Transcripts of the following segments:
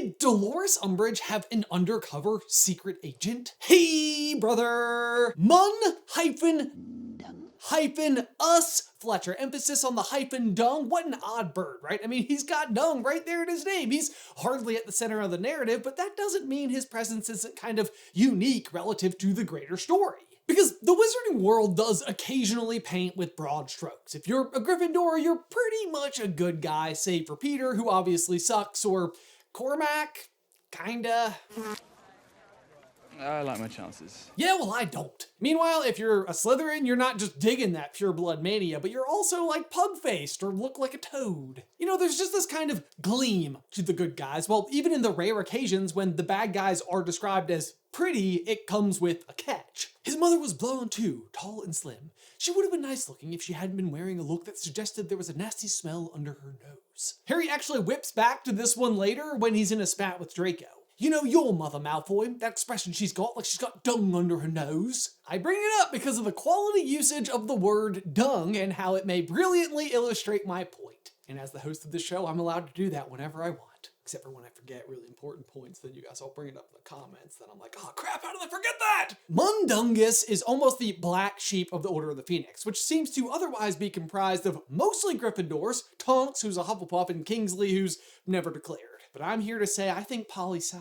Did Dolores Umbridge have an undercover secret agent? Hey, brother! Mun-us Fletcher. Emphasis on the hyphen dung. What an odd bird, right? I mean, he's got dung right there in his name. He's hardly at the center of the narrative, but that doesn't mean his presence isn't kind of unique relative to the greater story. Because the wizarding world does occasionally paint with broad strokes. If you're a Gryffindor, you're pretty much a good guy, save for Peter, who obviously sucks, or Cormac, kinda. I like my chances. Yeah, well, I don't. Meanwhile, if you're a Slytherin, you're not just digging that pure blood mania, but you're also like pug-faced or look like a toad. You know, there's just this kind of gleam to the good guys. Well, even in the rare occasions when the bad guys are described as pretty, it comes with a catch. His mother was blonde too, tall and slim. She would have been nice looking if she hadn't been wearing a look that suggested there was a nasty smell under her nose. Harry actually whips back to this one later when he's in a spat with Draco. You know your mother, Malfoy, that expression she's got, like she's got dung under her nose. I bring it up because of the quality usage of the word dung and how it may brilliantly illustrate my point. And as the host of this show, I'm allowed to do that whenever I want. Except for when I forget really important points, then you guys all bring it up in the comments, then I'm like, oh crap, how did I forget that? Mundungus is almost the black sheep of the Order of the Phoenix, which seems to otherwise be comprised of mostly Gryffindors, Tonks, who's a Hufflepuff, and Kingsley, who's never declared. But I'm here to say I think poli-sci,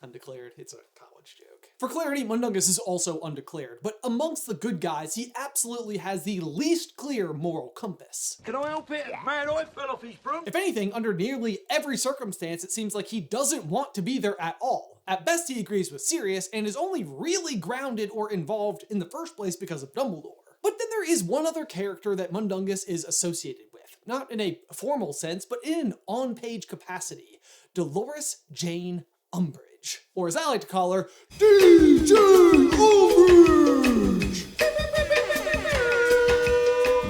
undeclared, it's a college joke. For clarity, Mundungus is also undeclared, but amongst the good guys, he absolutely has the least clear moral compass. Can I help it? Man, I fell off his broom. If anything, under nearly every circumstance, it seems like he doesn't want to be there at all. At best, he agrees with Sirius and is only really grounded or involved in the first place because of Dumbledore. But then there is one other character that Mundungus is associated with, not in a formal sense, but in an on-page capacity. Dolores Jane Umbridge. Or as I like to call her, DJ Umbridge!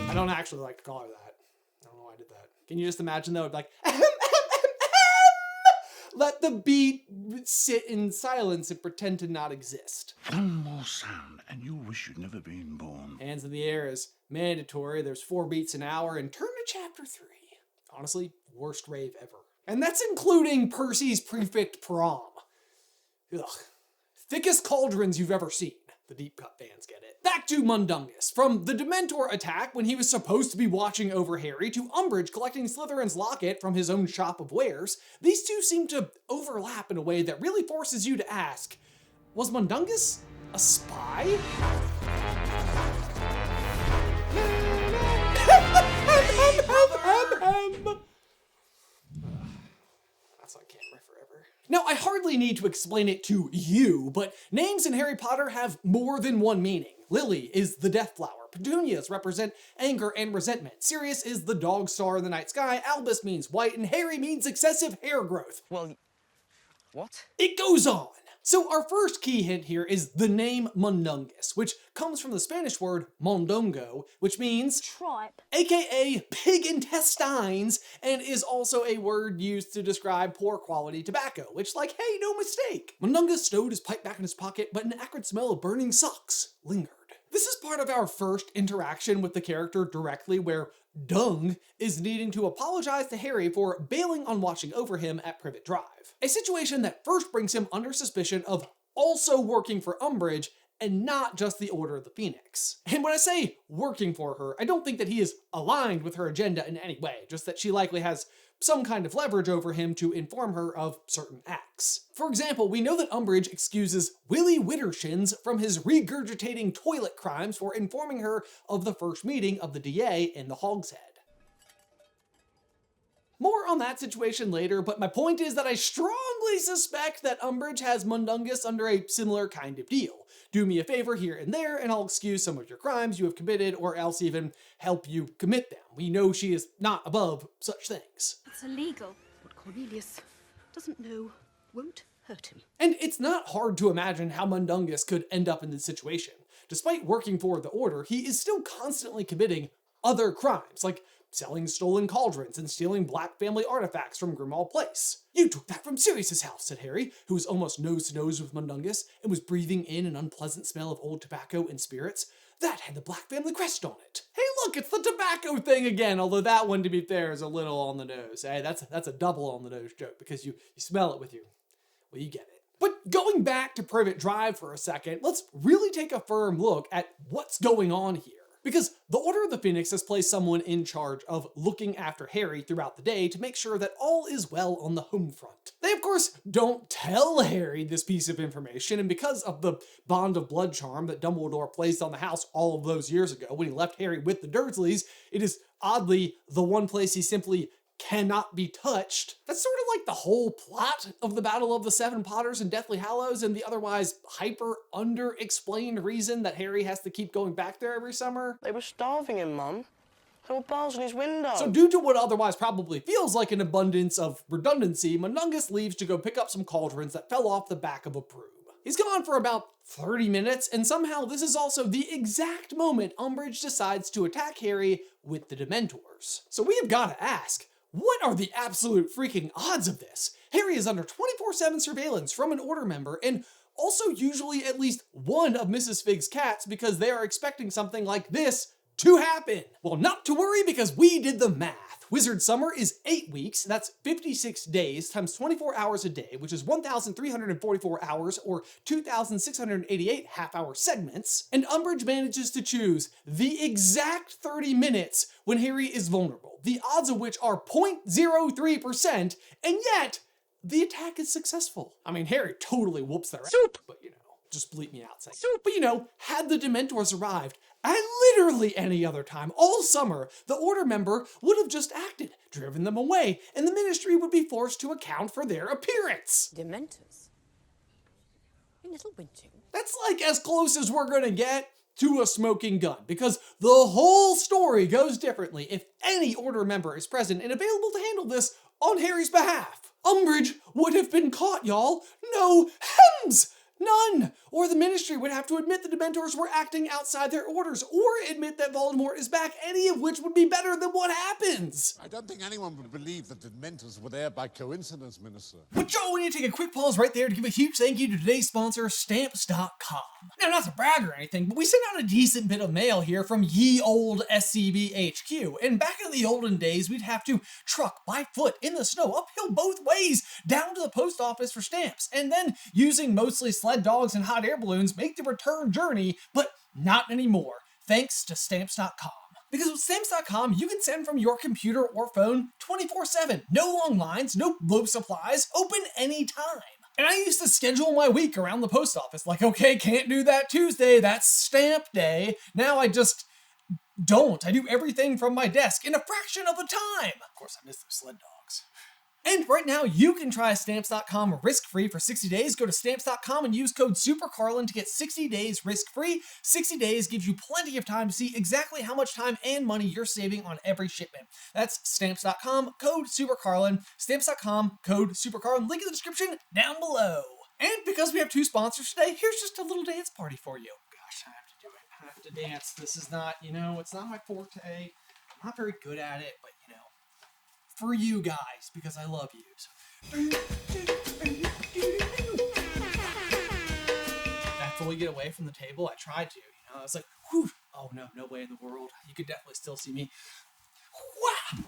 I don't actually like to call her that. I don't know why I did that. Can you just imagine though? It'd be like, let the beat sit in silence and pretend to not exist. One more sound and you'll wish you'd never been born. Hands in the air is mandatory. There's 4 beats an hour and turn to chapter 3. Honestly, worst rave ever. And that's including Percy's prefect prom. Ugh. Thickest cauldrons you've ever seen. The deep cut fans get it. Back to Mundungus. From the Dementor attack when he was supposed to be watching over Harry to Umbridge collecting Slytherin's locket from his own shop of wares, these two seem to overlap in a way that really forces you to ask, was Mundungus a spy? That's on camera forever. Now, I hardly need to explain it to you, but names in Harry Potter have more than one meaning. Lily is the death flower. Petunias represent anger and resentment. Sirius is the dog star in the night sky. Albus means white, and Harry means excessive hair growth. Well, what? It goes on. So our first key hint here is the name Mundungus, which comes from the Spanish word mondongo, which means tripe, aka pig intestines, and is also a word used to describe poor quality tobacco, which like, hey, no mistake. Mundungus stowed his pipe back in his pocket, but an acrid smell of burning socks lingered. This is part of our first interaction with the character directly, where Dung is needing to apologize to Harry for bailing on watching over him at Privet Drive. A situation that first brings him under suspicion of also working for Umbridge and not just the Order of the Phoenix. And when I say working for her, I don't think that he is aligned with her agenda in any way, just that she likely has some kind of leverage over him to inform her of certain acts. For example, we know that Umbridge excuses Willy Widdershins from his regurgitating toilet crimes for informing her of the first meeting of the DA in the Hogshead. More on that situation later, but my point is that I strongly suspect that Umbridge has Mundungus under a similar kind of deal. Do me a favor here and there, and I'll excuse some of your crimes you have committed, or else even help you commit them. We know she is not above such things. It's illegal. What Cornelius doesn't know won't hurt him. And it's not hard to imagine how Mundungus could end up in this situation. Despite working for the Order, he is still constantly committing other crimes, like selling stolen cauldrons and stealing Black family artifacts from Grimmauld Place. You took that from Sirius's house, said Harry, who was almost nose to nose with Mundungus and was breathing in an unpleasant smell of old tobacco and spirits. That had the Black family crest on it. Hey look, it's the tobacco thing again, although that one, to be fair, is a little on the nose. Hey, that's a double on the nose joke, because you smell it with your Well, you get it. But going back to Privet Drive for a second, let's really take a firm look at what's going on here. Because the Order of the Phoenix has placed someone in charge of looking after Harry throughout the day to make sure that all is well on the home front. They, of course, don't tell Harry this piece of information, and because of the bond of blood charm that Dumbledore placed on the house all of those years ago when he left Harry with the Dursleys, it is oddly the one place he simply cannot be touched. That's sort of like the whole plot of the Battle of the Seven Potters and Deathly Hallows and the otherwise hyper under-explained reason that Harry has to keep going back there every summer. They were starving him, Mum. There were bars in his window. So due to what otherwise probably feels like an abundance of redundancy, Mundungus leaves to go pick up some cauldrons that fell off the back of a broom. He's gone for about 30 minutes, and somehow this is also the exact moment Umbridge decides to attack Harry with the Dementors. So we have got to ask, what are the absolute freaking odds of this? Harry is under 24/7 surveillance from an Order member, and also usually at least one of Mrs. Fig's cats because they are expecting something like this to happen. Well, not to worry because we did the math. Wizard Summer is 8 weeks, that's 56 days times 24 hours a day, which is 1,344 hours or 2,688 half-hour segments, and Umbridge manages to choose the exact 30 minutes when Harry is vulnerable, the odds of which are 0.03%, and yet the attack is successful. I mean, Harry totally whoops their ass, but just bleep me out saying soup. But had the Dementors arrived at literally any other time all summer, the Order member would have just acted, driven them away, and the Ministry would be forced to account for their appearance. Dementors? In Little Winching? That's like as close as we're gonna get to a smoking gun, because the whole story goes differently if any Order member is present and available to handle this on Harry's behalf. Umbridge would have been caught, y'all. No hems! None! Or the Ministry would have to admit the Dementors were acting outside their orders, or admit that Voldemort is back, any of which would be better than what happens. I don't think anyone would believe that the Dementors were there by coincidence, Minister. But Joe, we need to take a quick pause right there to give a huge thank you to today's sponsor, Stamps.com. Now, not to brag or anything, but we sent out a decent bit of mail here from ye old SCB HQ, and back in the olden days, we'd have to truck by foot in the snow, uphill both ways, down to the post office for stamps, and then using mostly sled dogs and hot air balloons make the return journey, but not anymore, thanks to Stamps.com. Because with Stamps.com, you can send from your computer or phone 24/7. No long lines, no low supplies, open anytime. And I used to schedule my week around the post office, like, okay, can't do that Tuesday, that's stamp day. Now I just don't. I do everything from my desk in a fraction of the time. Of course, I miss those sled dogs. And right now, you can try Stamps.com risk-free for 60 days. Go to Stamps.com and use code SuperCarlin to get 60 days risk-free. 60 days gives you plenty of time to see exactly how much time and money you're saving on every shipment. That's Stamps.com, code SuperCarlin. Stamps.com, code SuperCarlin. Link in the description down below. And because we have two sponsors today, here's just a little dance party for you. Gosh, I have to do it. I have to dance. This is not, it's not my forte. I'm not very good at it, but for you guys, because I love you. So. I fully get away from the table. I tried to, I was like, whew. Oh no way in the world. You could definitely still see me. Wow.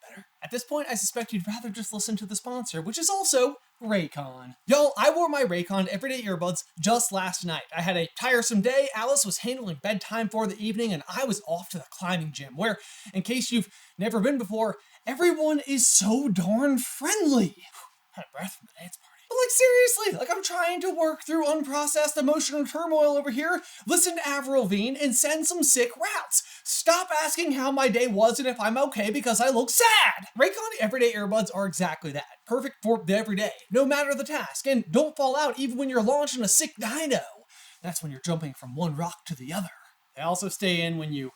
Better. At this point, I suspect you'd rather just listen to the sponsor, which is also Raycon. Y'all, I wore my Raycon everyday earbuds just last night. I had a tiresome day. Alice was handling bedtime for the evening, and I was off to the climbing gym, where, in case you've never been before, everyone is so darn friendly. Had a breath from the dance party. But seriously, I'm trying to work through unprocessed emotional turmoil over here. Listen to Avril Lavigne and send some sick routes. Stop asking how my day was and if I'm okay because I look sad. Raycon everyday earbuds are exactly that. Perfect for the everyday, no matter the task, and don't fall out even when you're launching a sick dino. That's when you're jumping from one rock to the other. They also stay in when you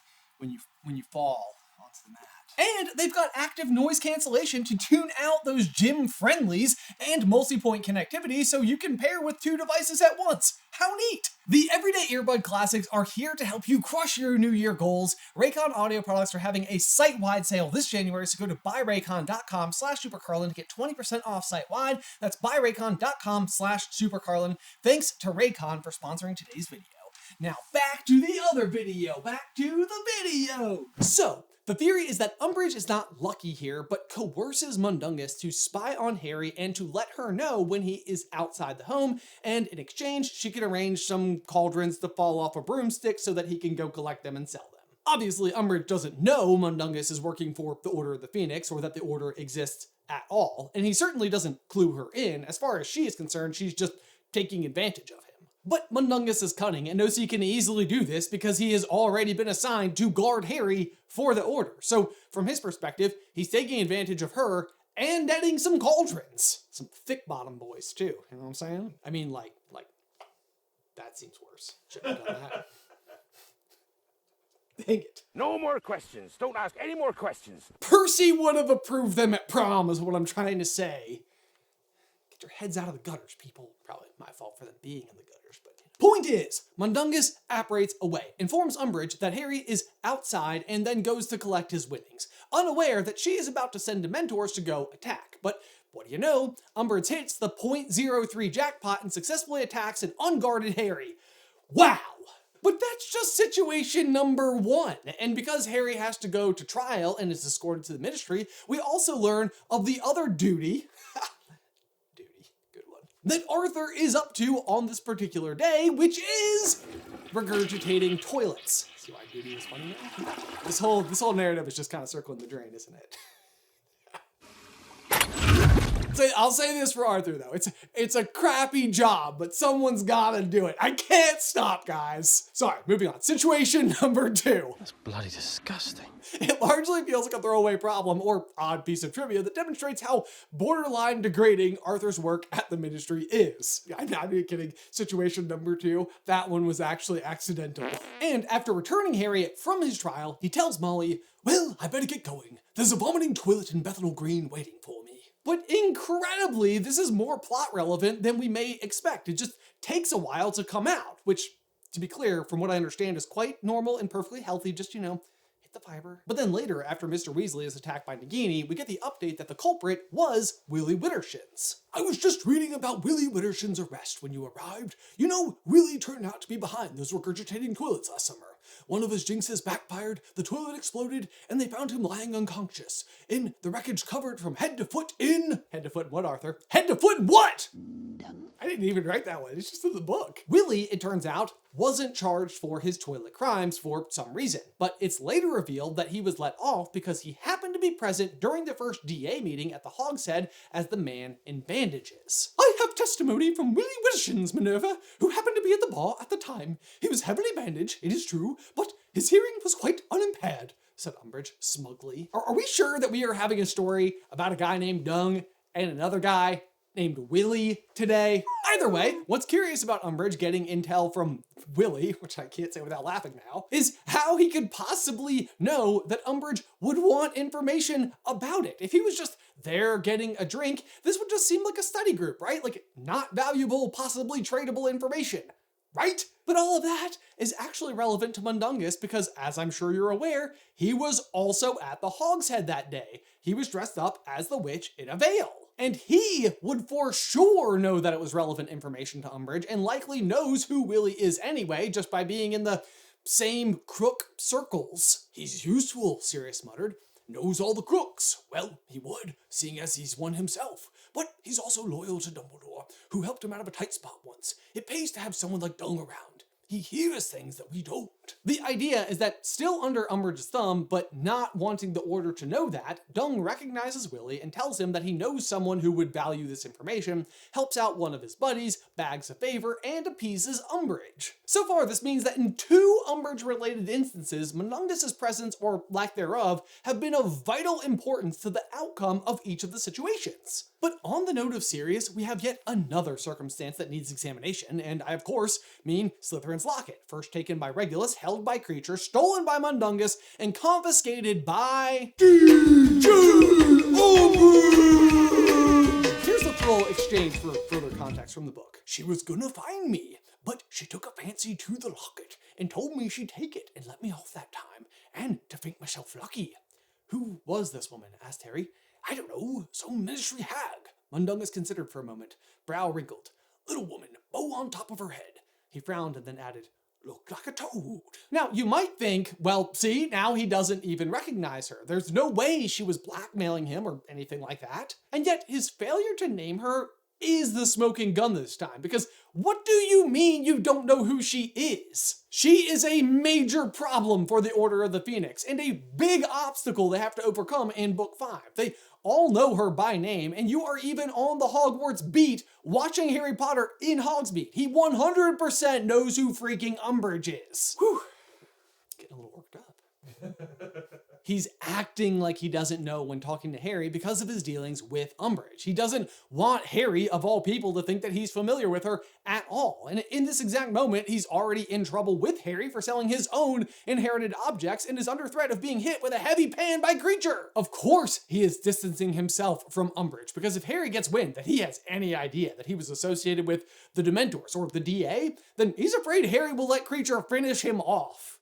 fall onto the mat. And they've got active noise cancellation to tune out those gym friendlies and multi-point connectivity so you can pair with two devices at once. How neat! The Everyday Earbud Classics are here to help you crush your New Year goals. Raycon audio products are having a site-wide sale this January, so go to buyraycon.com/SuperCarlin to get 20% off site-wide. That's buyraycon.com/SuperCarlin. Thanks to Raycon for sponsoring today's video. Now back to the other video. So, The theory is that Umbridge is not lucky here, but coerces Mundungus to spy on Harry and to let her know when he is outside the home, and in exchange, she can arrange some cauldrons to fall off a broomstick so that he can go collect them and sell them. Obviously, Umbridge doesn't know Mundungus is working for the Order of the Phoenix or that the Order exists at all, and he certainly doesn't clue her in. As far as she is concerned, she's just taking advantage of him. But Mundungus is cunning and knows he can easily do this because he has already been assigned to guard Harry for the Order. So from his perspective, he's taking advantage of her and netting some cauldrons. Some thick bottom boys too, you know what I'm saying? I mean, like, that seems worse. Shouldn't have done that. Dang it. No more questions. Don't ask any more questions. Percy would have approved them at prom is what I'm trying to say. Get your heads out of the gutters, people. Probably my fault for them being in the gutters, but... Point is, Mundungus apparates away, informs Umbridge that Harry is outside, and then goes to collect his winnings, unaware that she is about to send Dementors to go attack. But what do you know? Umbridge hits the .03 jackpot and successfully attacks an unguarded Harry. Wow! But that's just situation number 1. And because Harry has to go to trial and is escorted to the Ministry, we also learn of the other duty, good one, that Arthur is up to on this particular day, which is regurgitating toilets. See why duty is funny now? This whole narrative is just kind of circling the drain, isn't it? I'll say this for Arthur though, it's a crappy job, but someone's gotta do it. I can't stop, guys. Sorry, moving on. Situation number 2. That's bloody disgusting. It largely feels like a throwaway problem or odd piece of trivia that demonstrates how borderline degrading Arthur's work at the Ministry is. I'm not even kidding. Situation number 2, that one was actually accidental. And after returning Harry from his trial, he tells Molly, "Well, I better get going. There's a vomiting toilet in Bethnal Green waiting for me." But incredibly, this is more plot relevant than we may expect. It just takes a while to come out, which, to be clear, from what I understand, is quite normal and perfectly healthy, just, hit the fiber. But then later, after Mr. Weasley is attacked by Nagini, we get the update that the culprit was Willy Widdershins. "I was just reading about Willy Widdershins' arrest when you arrived. You know, Willy turned out to be behind those regurgitating toilets last summer. One of his jinxes backfired, the toilet exploded, and they found him lying unconscious, in the wreckage covered from head to foot in..." Head to foot in what, Arthur? Head to foot in what? I didn't even write that one, it's just in the book. Willy, it turns out, wasn't charged for his toilet crimes for some reason, but it's later revealed that he was let off because he happened to be present during the first DA meeting at the Hogshead as the man in bandages. "I have testimony from Willy Widdershins, Minerva, who happened to be at the bar at the time. He was heavily bandaged, it is true, but his hearing was quite unimpaired," said Umbridge smugly. Are we sure that we are having a story about a guy named Dung and another guy named Willy today? Either way, what's curious about Umbridge getting intel from Willy, which I can't say without laughing now, is how he could possibly know that Umbridge would want information about it. If he was just there getting a drink, this would just seem like a study group, right? Like, not valuable, possibly tradable information, right? But all of that is actually relevant to Mundungus because, as I'm sure you're aware, he was also at the Hogshead that day. He was dressed up as the witch in a veil. And he would for sure know that it was relevant information to Umbridge and likely knows who Willy is anyway, just by being in the same crook circles. "He's useful," Sirius muttered. "Knows all the crooks." Well, he would, seeing as he's one himself. But he's also loyal to Dumbledore, who helped him out of a tight spot once. It pays to have someone like Dung around. He hears things that we don't. The idea is that, still under Umbridge's thumb, but not wanting the Order to know that, Dung recognizes Willy and tells him that he knows someone who would value this information, helps out one of his buddies, bags a favor, and appeases Umbridge. So far, this means that in 2 Umbridge-related instances, Mundungus' presence, or lack thereof, have been of vital importance to the outcome of each of the situations. But on the note of Sirius, we have yet another circumstance that needs examination, and I, of course, mean Slytherin's locket, first taken by Regulus, held by Creature, stolen by Mundungus, and confiscated by... Here's the full exchange for further context from the book. "She was gonna find me, but she took a fancy to the locket and told me she'd take it and let me off that time, and to think myself lucky." "Who was this woman?" asked Harry. "I don't know, some ministry hag." Mundungus considered for a moment, brow wrinkled. "Little woman, bow on top of her head." He frowned and then added, looked like a toad. Now, you might think, well, see, now he doesn't even recognize her. There's no way she was blackmailing him or anything like that. And yet, his failure to name her is the smoking gun this time, because what do you mean you don't know who she is? She is a major problem for the Order of the Phoenix, and a big obstacle they have to overcome in Book 5. They all know her by name, and you are even on the Hogwarts beat watching Harry Potter in Hogsmeade. He 100% knows who freaking Umbridge is. Whew. Getting a little worked up. He's acting like he doesn't know when talking to Harry because of his dealings with Umbridge. He doesn't want Harry, of all people, to think that he's familiar with her at all. And in this exact moment, he's already in trouble with Harry for selling his own inherited objects and is under threat of being hit with a heavy pan by Creature. Of course, he is distancing himself from Umbridge, because if Harry gets wind that he has any idea that he was associated with the Dementors or the DA, then he's afraid Harry will let Creature finish him off.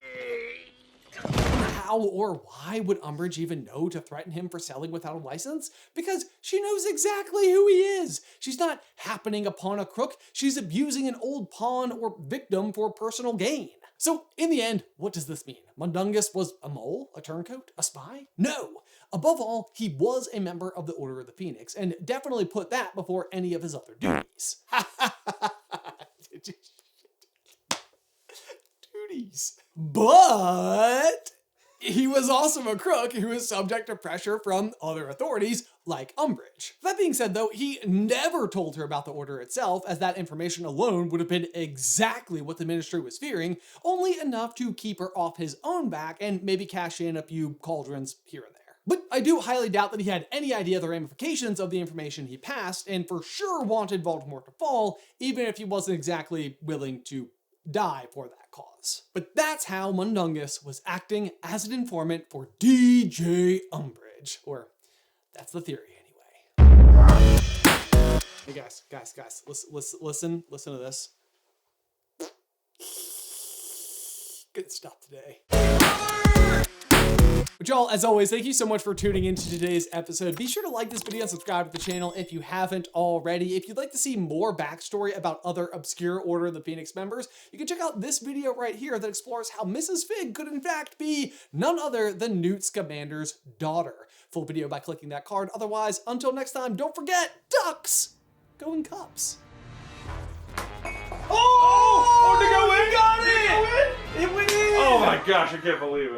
How or why would Umbridge even know to threaten him for selling without a license? Because she knows exactly who he is. She's not happening upon a crook. She's abusing an old pawn or victim for personal gain. So in the end, what does this mean? Mundungus was a mole, a turncoat, a spy? No. Above all, he was a member of the Order of the Phoenix, and definitely put that before any of his other duties. Duties. But he was also a crook who was subject to pressure from other authorities like Umbridge. That being said, though, he never told her about the Order itself, as that information alone would have been exactly what the Ministry was fearing, only enough to keep her off his own back and maybe cash in a few cauldrons here and there. But I do highly doubt that he had any idea the ramifications of the information he passed, and for sure wanted Voldemort to fall, even if he wasn't exactly willing to die for that cause. But that's how Mundungus was acting as an informant for DJ Umbridge. Or that's the theory anyway. Hey guys, listen to this. Good stuff today. But y'all, as always, thank you so much for tuning into today's episode. Be sure to like this video and subscribe to the channel if you haven't already. If you'd like to see more backstory about other obscure Order of the Phoenix members, you can check out this video right here that explores how Mrs. Fig could in fact be none other than Newt Scamander's daughter. Full video by clicking that card. Otherwise, until next time, don't forget, ducks go in cups. Oh, to go in! Got it! It went in! Oh my gosh, I can't believe it.